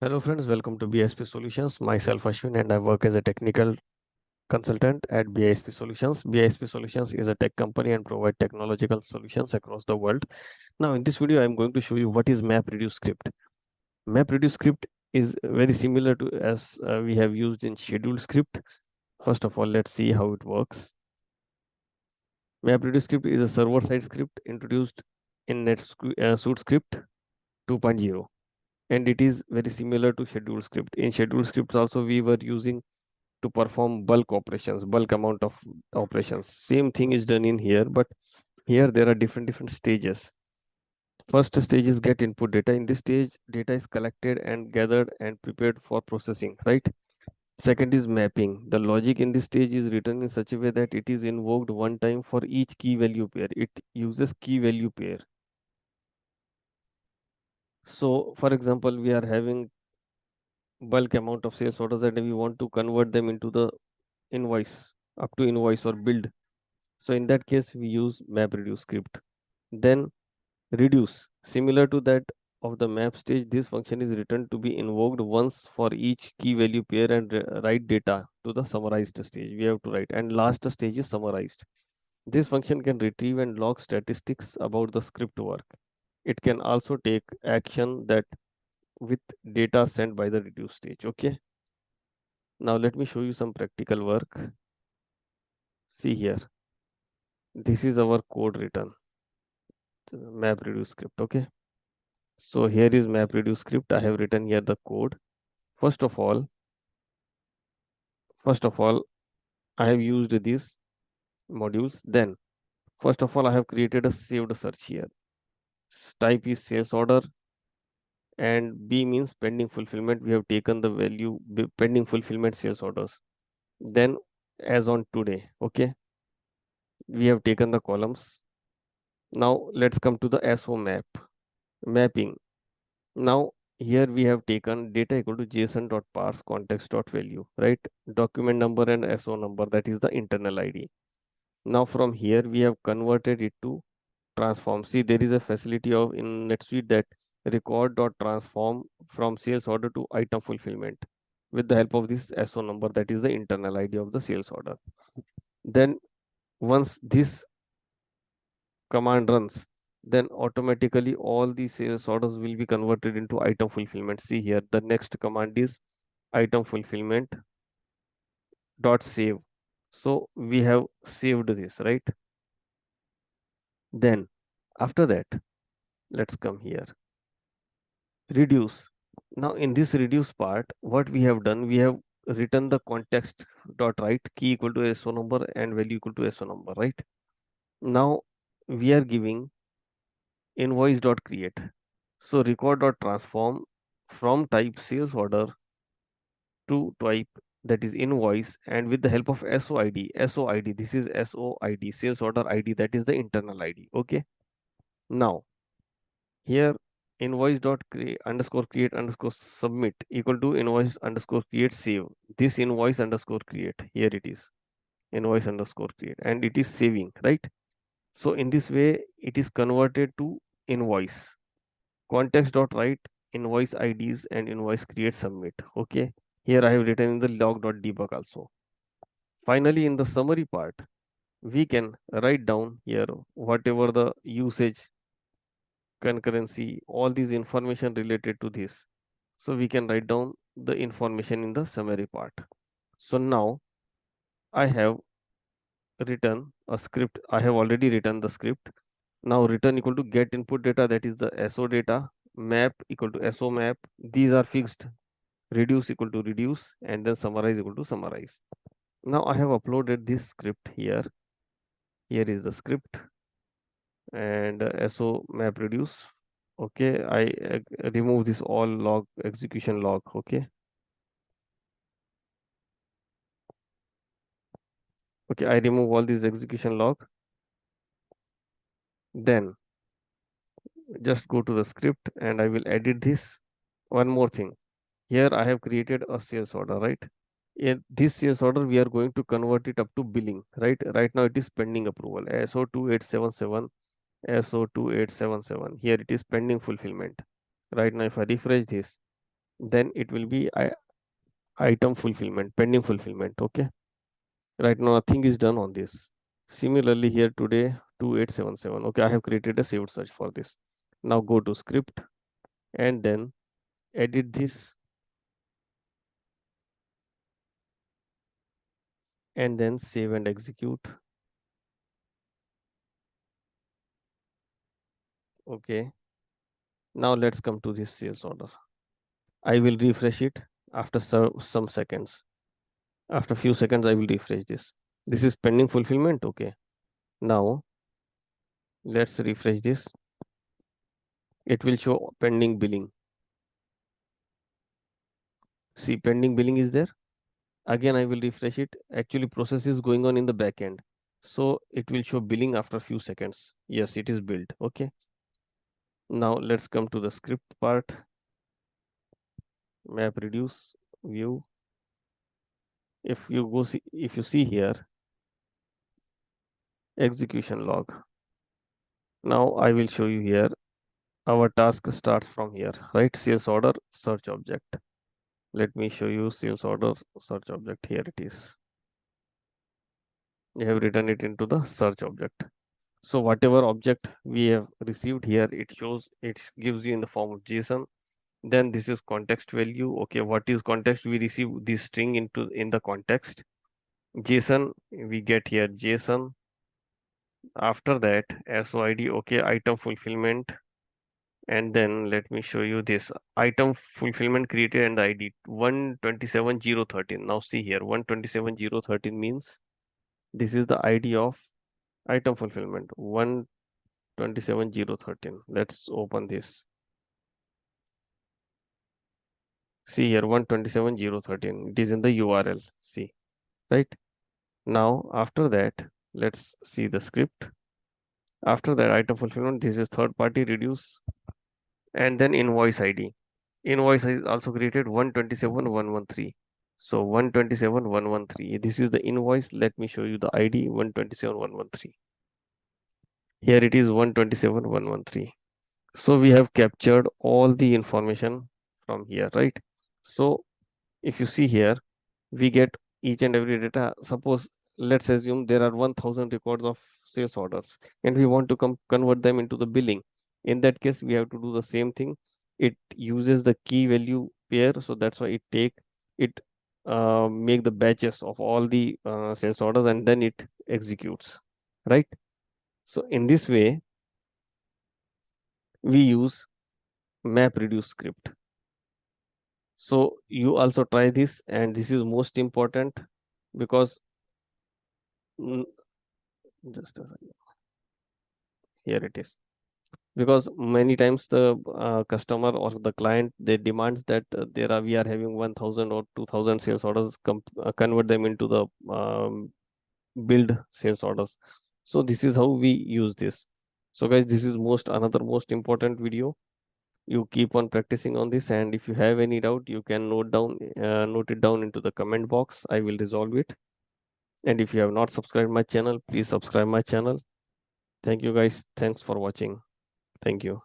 Hello friends, welcome to BISP Solutions. Myself Ashwin and I work as a technical consultant at BISP Solutions. BISP Solutions is a tech company and provide technological solutions across the world. Now in this video, I'm going to show you what is MapReduce script. MapReduce script is very similar to as we have used in scheduled script. First of all, let's see how it works. MapReduce script is a server-side script introduced in NetSuite script 2.0. And it is very similar to scheduled script. In scheduled scripts also we were using to perform bulk operations, bulk amount of operations. Same thing is done in here, but here there are different stages. First stage is get input data. In this stage, data is collected and gathered and prepared for processing, right? Second is mapping. The logic in this stage is written in such a way that it is invoked one time for each key value pair. It uses key value pair. So, for example, we are having bulk amount of sales orders and we want to convert them into the invoice, up to invoice or build. So in that case, we use MapReduce script. Then reduce, similar to that of the map stage, this function is written to be invoked once for each key value pair and write data to the summarized stage. We have to write, and last stage is summarized. This function can retrieve and log statistics about the script work. It can also take action that with data sent by the reduce stage. Okay. Now let me show you some practical work. See here. This is our code written. MapReduce script. Okay. So here is MapReduce script. I have written here the code. First of all, I have used these modules. Then, first of all, I have created a saved search here. Type is sales order and B means pending fulfillment. We have taken the value pending fulfillment sales orders. Then, as on today, okay, we have taken the columns. Now, let's come to the SO mapping. Now, here we have taken data equal to json.parse context.value, right? Document number and SO number, that is the internal ID. Now from here we have converted it to transform. See, there is a facility of in NetSuite that record.transform from sales order to item fulfillment with the help of this SO number, that is the internal ID of the sales order. Then once this command runs, then automatically all the sales orders will be converted into item fulfillment. See here, the next command is item fulfillment dot save. So we have saved this, right? Then after that, let's come here. Reduce. Now in this reduce part, what we have done, we have written the context dot write key equal to SO number and value equal to SO number, right? Now we are giving invoice dot create. So record dot transform from type sales order to type that is invoice, and with the help of SOID, this is SOID, sales order ID, that is the internal ID. Okay. Now here invoice dot create underscore create underscore submit equal to invoice underscore create save. This invoice underscore create, here it is invoice underscore create, and it is saving, right? So in this way it is converted to invoice. Context dot write invoice IDs and invoice create submit. Okay, here I have written in the log.debug also. Finally, in the summary part, we can write down here whatever the usage, concurrency, all these information related to this. So we can write down the information in the summary part. So now I have written a script. I have already written the script. Now return equal to get input data, that is the SO data, map equal to SO map. These are fixed. Reduce equal to reduce, and then summarize equal to summarize. Now I have uploaded this script here. Here is the script and SO map reduce. Okay, I remove this all log execution log. Okay. Okay, I remove all these execution log. Then just go to the script and I will edit this. One more thing. Here I have created a sales order, right? In this sales order, we are going to convert it up to billing, right? Right now it is pending approval. SO2877, SO2877. Here it is pending fulfillment. Right now, if I refresh this, then it will be item fulfillment, pending fulfillment. Okay, right now nothing is done on this. Similarly here today 2877. Okay, I have created a saved search for this. Now go to script and then edit this and then save and execute. Okay, now let's come to this sales order. I will refresh it after some seconds. After few seconds, I will refresh this. This is pending fulfillment. Okay, now let's refresh this. It will show pending billing. See, pending billing is there. Again, I will refresh it. Actually, process is going on in the back end. So it will show billing after few seconds. Yes, it is billed. Okay. Now let's come to the script part. Map reduce view. If you see here, execution log. Now I will show you here. Our task starts from here, right? Sales order search object. Let me show you sales order search object. Here it is. You have written it into the search object. So whatever object we have received here, it gives you in the form of JSON. Then this is context value. Okay, what is context? We receive this string in the context. JSON, we get here JSON. After that, SOID, okay, item fulfillment. And then let me show you this item fulfillment created and the ID 127013. Now see here 127013 means this is the ID of item fulfillment 127013. Let's open this. See here 127013. It is in the URL. See, right? Now after that, let's see the script. After that item fulfillment, this is third party reduce and then invoice ID. Invoice is also created 127113. So 127113. This is the invoice. Let me show you the ID 127113. Here it is 127113. So we have captured all the information from here, right? So if you see here, we get each and every data. Suppose let's assume there are 1000 records of sales orders and we want to convert them into the billing. In that case, we have to do the same thing. It uses the key value pair, so that's why it make the batches of all the sales orders and then it executes, right? So in this way we use map reduce script. So you also try this, and this is most important because mm, just a second. Here it is. Because many times the customer or the client they demands that we are having 1000 or 2000 sales orders, convert them into the build sales orders. So this is how we use this. So guys, this is another most important video. You keep on practicing on this, and if you have any doubt you can note it down into the comment box. I will resolve it. And if you have not subscribed my channel, please subscribe my channel. Thank you guys. Thanks for watching. Thank you.